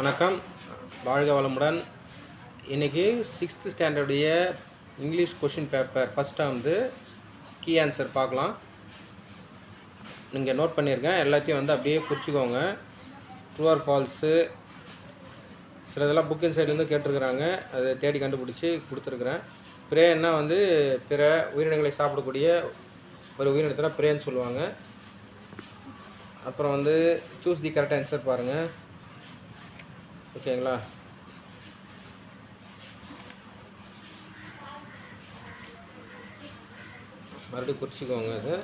வணக்கம், வாழ்க வளமுடன். இன்றைக்கி 6th ஸ்டாண்டர்டுடைய இங்கிலீஷ் கொஷின் பேப்பர் ஃபஸ்ட்டாக வந்து கீ ஆன்சர் பார்க்கலாம். நீங்கள் நோட் பண்ணியிருக்கேன், எல்லாத்தையும் வந்து அப்படியே குறிச்சிக்கோங்க. ட்ரூ ஆர் ஃபால்ஸு சில இதெல்லாம் புக்கின் சைட்லேருந்து கேட்டிருக்கிறாங்க, அதை தேடி கண்டுபிடிச்சி கொடுத்துருக்குறேன். பிரேன்னா வந்து பிற உயிரினங்களை சாப்பிடக்கூடிய ஒரு உயிரினத்தில் பிரேன்னு சொல்லுவாங்க. அப்புறம் வந்து சூஸ் தி கரெக்ட் ஆன்சர் பாருங்கள். ஓகேங்களா? மறுபடியும் குறிச்சிக்கோங்க. அது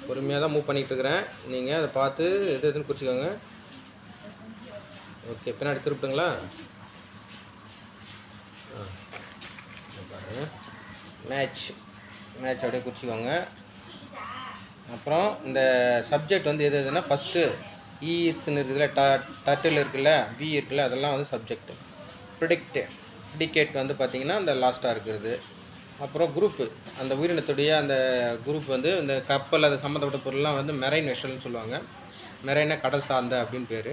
பொறுமையாக தான் மூவ் பண்ணிகிட்டு இருக்கிறேன், நீங்கள் அதை பார்த்து எதுன்னு குறிச்சிக்கோங்க. ஓகே, பின்னாடி திருப்பிட்டுங்களா? பாருங்கள், மேட்ச் அப்படியே குறிச்சிக்கோங்க. அப்புறம் இந்த சப்ஜெக்ட் வந்து எது எதுனா ஃபஸ்ட்டு ஈஸ்ன்னு இருக்குதுல்ல, டர்ட்டில் இருக்குல்ல, வி இருக்குல்ல, அதெல்லாம் வந்து சப்ஜெக்ட். ப்ரிடிகேட் வந்து பார்த்திங்கன்னா அந்த லாஸ்ட்டாக இருக்கிறது. அப்புறம் குரூப்பு, அந்த உயிரினத்துடைய அந்த குரூப் வந்து இந்த கப்பல் அது சம்மந்தப்பட்ட பொருள்லாம் வந்து மெரைன் வெஷல்னு சொல்லுவாங்க. மெரைனா கடல் சார்ந்த அப்படின்னு பேர்.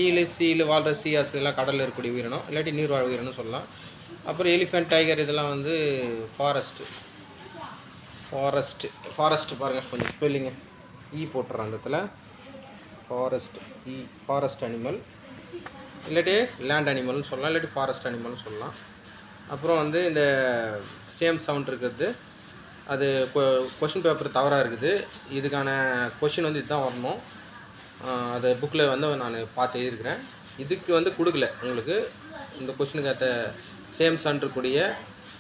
ஈலு, சீலு, வால்ரஸ், சீயாஸ் இதெல்லாம் கடலில் இருக்கக்கூடிய உயிரினம், இல்லாட்டி நீர்வாழ் உயிரினம் சொல்லலாம். அப்புறம் எலிஃபென்ட், டைகர் இதெல்லாம் வந்து ஃபாரஸ்ட்டு பாருங்கள், கொஞ்சம் ஸ்பெல்லிங்கு ஈ போட்டுறேன் அந்த இடத்துல. ஃபாரஸ்ட் அனிமல், இல்லாட்டி லேண்ட் அனிமல்னு சொல்லலாம், இல்லாட்டி ஃபாரஸ்ட் அனிமல்னு சொல்லலாம். அப்புறம் வந்து இந்த சேம் சவுண்ட் இருக்கிறது, அது கொஷின் பேப்பர் தவறாக இருக்குது. இதுக்கான கொஷின் வந்து இதுதான் வரணும். அது புக்கில் வந்து நான் பார்த்து எழுதியிருக்கிறேன். இதுக்கு வந்து கொடுக்கல உங்களுக்கு. இந்த கொஷினுக்கு அந்த சேம் சவுண்ட் இருக்கக்கூடிய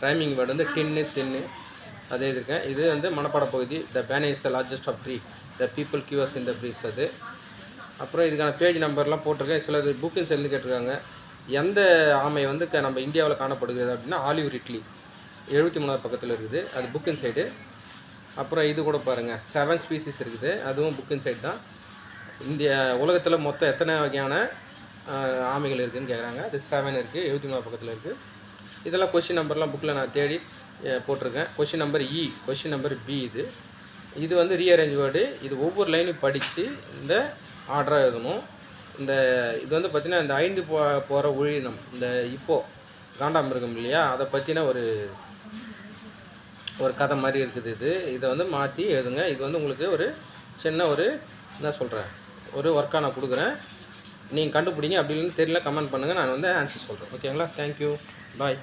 ரைமிங் வேர்டு வந்து தின்னு அது எழுதியிருக்கேன். இது வந்து மனப்பாட பகுதி. The pine is the largest of tree, the people cues in the breeze. அது அப்புறம் இதுக்கான பேஜ் நம்பர்லாம் போட்டிருக்கேன். சிலது புக்கின் சேர்ந்து கேட்டிருக்காங்க. எந்த ஆமை வந்து நம்ம இந்தியாவில் காணப்படுகிறது அப்படின்னா ஆலிவ் ரிட்லி, 73வது பக்கத்தில் இருக்குது, அது புக்கின் சைடு. அப்புறம் இது கூட பாருங்கள், 7 ஸ்பீசிஸ் இருக்குது, அதுவும் புக்கின் சைடு தான். உலகத்தில் மொத்தம் எத்தனை வகையான ஆமைகள் இருக்குதுன்னு கேட்குறாங்க. அது 7 இருக்குது, 73வது பக்கத்தில் இருக்குது. இதெல்லாம் கொஷின் நம்பர்லாம் புக்கில் நான் தேடி போட்டிருக்கேன். கொஷின் நம்பர் இ, கொஷின் நம்பர் பி. இது வந்து ரீஅரேஞ்ச் வேர்டு. இது ஒவ்வொரு லைனையும் படித்து இந்த ஆர்டராக எழுதணும். இது வந்து பார்த்திங்கன்னா இந்த 5 போகிற உயிரினம், இந்த காண்டாமிருகம் இல்லையா, அதை பற்றின ஒரு கதை மாதிரி இருக்குது. இதை வந்து மாற்றி எழுதுங்க. இது வந்து உங்களுக்கு ஒரு சின்ன என்ன சொல்கிறேன், ஒரு ஒர்க்காக நான் கொடுக்குறேன். நீங்கள் கண்டுபிடிங்க. அப்படி இல்லைன்னு தெரியல கமெண்ட் பண்ணுங்கள், நான் வந்து ஆன்சர் சொல்கிறேன். ஓகேங்களா? தேங்க்யூ, பாய்.